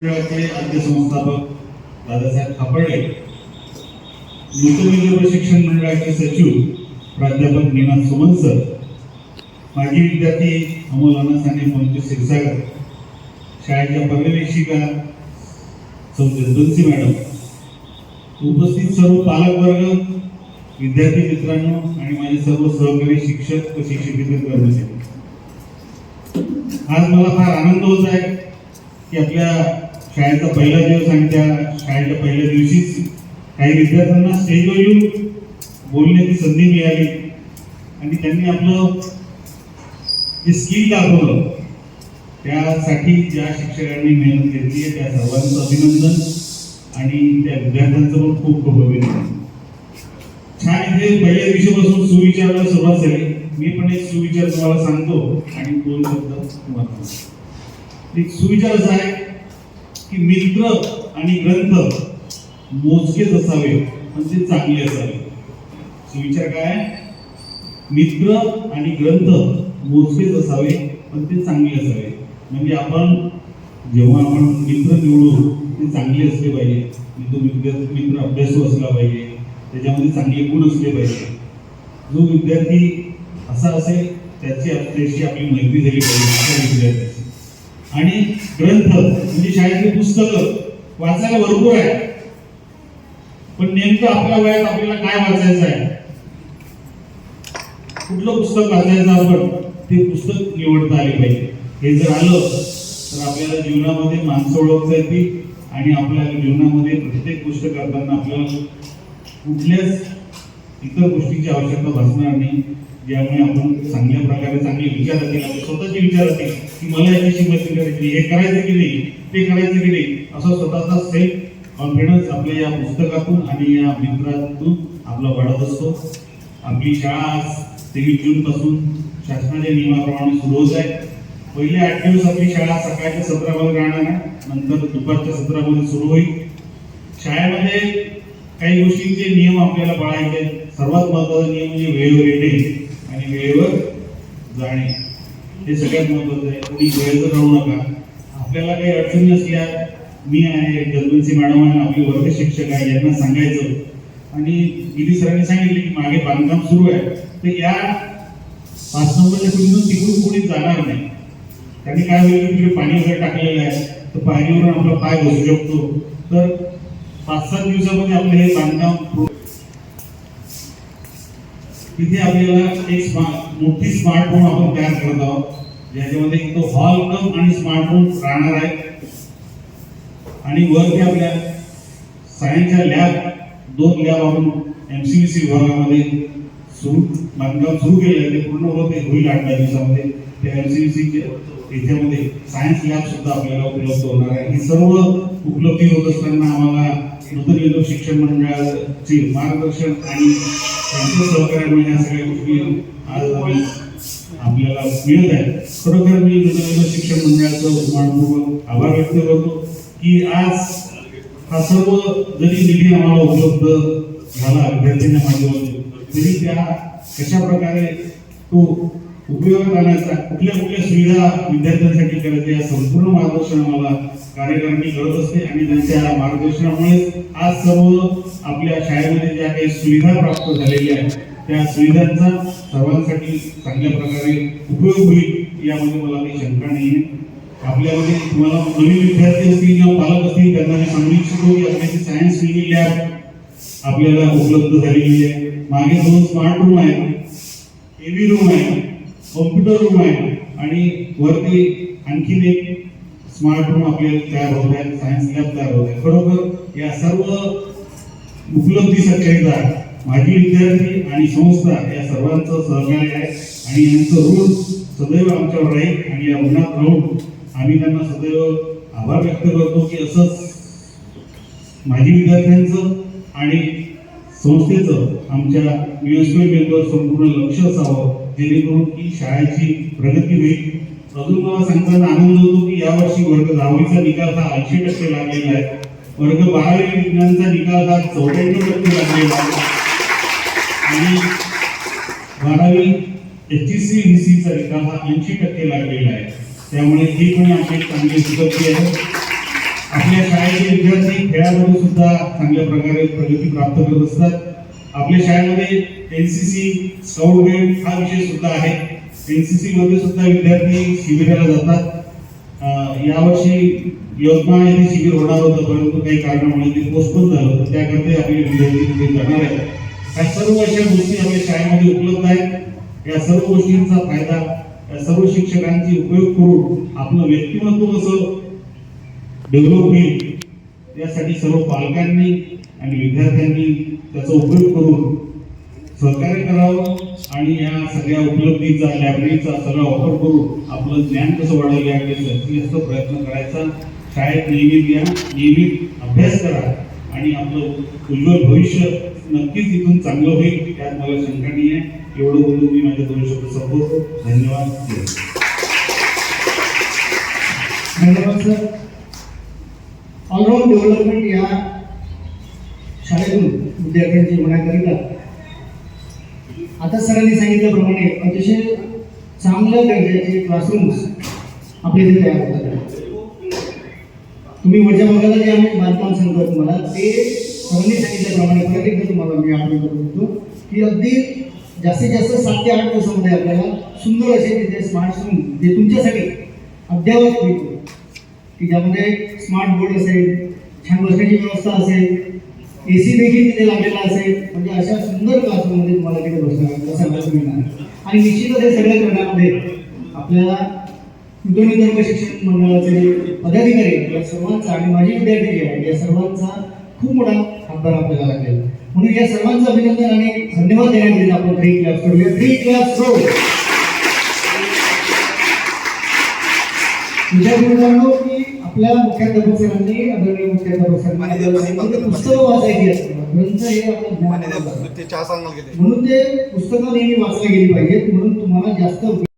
आद्य संस्थापक दादासाहेब खापर्डे, नूतन प्रशिक्षण मंडळाचे सचिव प्राध्यापक निनाद सुमन सर, माजी विद्यार्थी अमोल अनासाने पंकज क्षीरसागर, शाळेच्या पर्यवेक्षिका जगदंसी मॅडम, उपस्थित सर्व पालक वर्ग, विद्यार्थी मित्रांनो आणि माझे सर्व सहकारी शिक्षक व शिक्षकेतर कर्मचारी, आज मला फार आनंद होत आहे की आपल्या शाळेचा पहिला दिवस आणि त्या शाळेच्या पहिल्या दिवशीच काही विद्यार्थ्यांना स्टेजवर येऊन बोलण्याची संधी मिळाली आणि त्यांनी आपलं जे स्किल दाखवलं त्यासाठी ज्या शिक्षकांनी मेहनत घेतली आहे त्या सर्वांचं अभिनंदन आणि त्या विद्यार्थ्यांचं पण खूप खूप अभिनंदन. छान. इथे पहिल्या दिवशीपासून सुविचाराला सुरुवात झाली. मी पण एक सुविचार तुम्हाला सांगतो आणि दोन शब्द तुम्हाला. एक सुविचार असा आहे की मित्र आणि ग्रंथ मोजकेच असावे पण ते चांगले असावे. सुविचार काय? मित्र आणि ग्रंथ मोजकेच असावे पण ते चांगले असावे. म्हणजे आपण जेव्हा आपण मित्र निवडू ते चांगले असले पाहिजे. तो मित्र अभ्यासू असला पाहिजे, त्याच्यामध्ये चांगले गुण असले पाहिजे. जो विद्यार्थी असा असेल त्याची आपली मैत्री झाली पाहिजे अशा विद्यार्थ्याची. आणि ग्रंथ म्हणजे शाळेतली पुस्तकं वाचायला भरपूर आहे, पण नेमकं आपल्या वयात आपल्याला काय वाचायचं आहे, कुठलं पुस्तक वाचायचं आपण ते पुस्तक निवडता आले पाहिजे. हे जर आलं तर आपल्याला जीवनामध्ये माणसं ओळखता येतील आणि आपल्याला जीवनामध्ये प्रत्येक गोष्ट करताना आपल्याला कुठल्याच इतर गोष्टीची आवश्यकता भासणार नाही, ज्यामुळे आपण चांगल्या प्रकारे चांगले विचार असतील, आपले स्वतःचे विचार असतील की मला याची मैत्री करायची, हे करायचं की नाही, ते करायचं की नाही, असं स्वतःचा सेल्फ कॉन्फिडन्स आपल्या या पुस्तकातून आणि या मित्रातून आपला वाढत असतो. आपली शाळा 23 जून पासून शासनाच्या नियमाप्रमाणे सुरू होत आहे. पहिले 8 दिवस आपली शाळा सकाळच्या सत्रामध्ये राहणार आहे, नंतर दुपारच्या सत्रामध्ये सुरू होईल. शाळेमध्ये काही गोष्टींचे नियम आपल्याला पाळायचे. सर्वात महत्त्वाचा नियम म्हणजे वेळेवर येणे आणि वेळेवर जाणे. हे सगळ्यात महत्त्वाचं आहे. कोणी वेळेवर राहू नका. आपल्याला काही अडचणी असल्या, मी आहे, जगदंसी मॅडम आहे, आपले वर्ग शिक्षक आहे, यांना सांगायचं. आणि गिरी सरांनी सांगितले की मागे बांधकाम सुरू आहे, तर या 5 नंबरच्या खोलीतून तिकडून कोणी जाणार नाही. त्यांनी काय होईल, तिकडे पाणी वगैरे टाकलेलं आहे तर पाणीवरून आपला पाय बसू शकतो. तर 5-7 दिवसामध्ये आपलं हे बांधकाम तिथे आपल्याला एक मोठी स्मार्ट रूम आपण तयार करत आहोत, ज्याच्यामध्ये तो हॉल कम आणि स्मार्ट रूम राहणार आहे. आणि वरती आपल्या सायन्सच्या लॅब 2 लॅब आपण MCVC विभागामध्ये बांधकाम सुरू केले आहे. ते पूर्ण होईल 8-10 दिवसामध्ये. त्या MCVC याच्यामध्ये सायन्स लॅब सुद्धा आपल्याला उपलब्ध होणार आहे. ही सर्व उपलब्धी होत असताना आम्हाला नूतन शिक्षण मंडळाचे मार्गदर्शन आणि त्यांच्या सहकार्यामुळे या सगळ्या गोष्टी आज आपल्याला मिळत आहेत. खरोखर मी नूतन शिक्षण मंडळाचं मनपूर्वक आभार व्यक्त करतो की आज हा सर्व जरी निधी आम्हाला उपलब्ध झाला विद्यार्थ्यांच्या माध्यमातून, तरी त्या कशा प्रकारे तो उपयोग आणायचा, कुठल्या सुविधा विद्यार्थ्यांसाठी करायच्या, या संपूर्ण मार्गदर्शन आम्हाला कार्यकारिणी करत असते. आणि त्यांच्या मार्गदर्शनामुळे आज सर्व आपल्या शाळेमध्ये ज्या काही सुविधा प्राप्त झालेल्या आहेत त्या सुविधांचा सर्वांसाठी चांगल्या प्रकारे उपयोग होईल यामध्ये मला काही शंका नाही आहे. आपल्यामध्ये तुम्हाला नवीन विद्यार्थी असतील किंवा पालक असतील त्यांना मी सांगू इच्छितो की आपल्याची सायन्स विंग लॅब आपल्याला उपलब्ध झालेली आहे. मागे 2 स्मार्ट रूम आहेत, AV रूम आहे, कॉम्प्युटर रूम आहे आणि वरती आणखीन एक स्मार्ट रूम आपल्याला तयार होत आहे, सायन्स लॅब तयार होत आहे. खरोखर या सर्व उपलब्धीसाठी माझी विद्यार्थी आणि संस्था या सर्वांचं सहकार्य आहे आणि यांचं ऋण सदैव आमच्यावर राहील. आणि या ऋणात राहून आम्ही त्यांना सदैव आभार व्यक्त करतो की असंच माझी विद्यार्थ्यांचं आणि संस्थेचं आमच्या USP मेंबर संपूर्ण लक्ष असावं, जेणेकरून की शाळेची प्रगती होईल. अजून मला सांगताना आनंद होतो की यावर्षी वर्ग 10वीचा निकाल हा 80% लागलेला आहे. वर्ग 12वी विज्ञानचा निकाल हा 94% लागलेला आहे. आणि 12वी HEC-VC निकाल हा 80% लागलेला आहे. त्यामुळे ही पण आपली चांगली उपलब्धी आहे. आपल्या शाळेचे विद्यार्थी खेळामध्ये सुद्धा चांगल्या प्रकारे प्रगती प्राप्त करत असतात. आपल्या शाळेमध्ये एनसीसी स्काउट गाईड हा विषय सुद्धा आहे. एनसीसी मध्ये सुद्धा विद्यार्थी शिबिराला जातात. यावर्षी यवतमाळ येथे शिबिर होणार होतं, परंतु काही कारणामुळे ते पोस्टपोन झालं होतं. त्याकरता आपले विद्यार्थी तिथे जाणार आहेत. या सर्व अशा गोष्टी आपल्या शाळेमध्ये उपलब्ध आहेत. या सर्व गोष्टींचा फायदा या सर्व शिक्षकांची उपयोग करून आपलं व्यक्तिमत्व कसं डेव्हलप होईल यासाठी सर्व पालकांनी आणि विद्यार्थ्यांनी त्याचा उपयोग करून सहकार्य करावं आणि या सगळ्या उपलब्धीचा लायब्ररीचा सगळा वापर करून आपलं ज्ञान कसं वाढेल याकडे जास्तीत जास्त प्रयत्न करायचा. शाळेत नियमित या, नियमित अभ्यास करा आणि आपलं उज्ज्वल भविष्य नक्कीच इथून चांगलं होईल यात मला शंका नाही आहे. एवढं बोलून मी माझे 2 शब्द संपवतो. धन्यवाद. धन्यवाद सर. ऑलराऊंड डेव्हलपमेंट या शाळेतून विद्यार्थ्यांची होण्याकरिता आता सरांनी सांगितल्याप्रमाणे अतिशय चांगल्या दर्जाचे क्लासरूम्स आपल्या इथे तयार होतात. तुम्ही वरच्या भागाला जे आम्ही बांधकाम सांगतो तुम्हाला ते सरांनी सांगितल्याप्रमाणे परत एकदा तुम्हाला मी आठवण करून देतो की अगदी जास्तीत जास्त 7 ते 8 दिवसामध्ये आपल्याला सुंदर असे तिथे स्मार्ट रूम जे तुमच्यासाठी अद्ययावत होईल की ज्यामध्ये स्मार्ट बोर्ड असेल, छान बसण्याची व्यवस्था असेल, AC देखील तिथे लागलेला असेल. म्हणजे अशा सुंदर क्लासरूममध्ये तुम्हाला तिथे बसायला मिळणार. आणि निश्चितच हे सगळ्या करण्यामध्ये आपल्याला उद्योगधर्म शिक्षण मंडळाचे पदाधिकारी या सर्वांचा आणि माझे विद्यार्थी जे आहेत या सर्वांचा खूप मोठा हातभार आपल्याला लागेल. म्हणून या सर्वांचं अभिनंदन आणि धन्यवाद देण्याकरिता आपण 3 क्लास करूया. 3 क्लास करू. विद्यार्थी की आपल्या मुख्याध्यापक सरांनी आदरणीय मुख्याध्यापक सरांनी पुस्तकं वाचायची असतात. ग्रंथ हे आपलं ज्ञान म्हणून ते पुस्तकं नेहमी वाचली गेली पाहिजेत. म्हणून तुम्हाला जास्त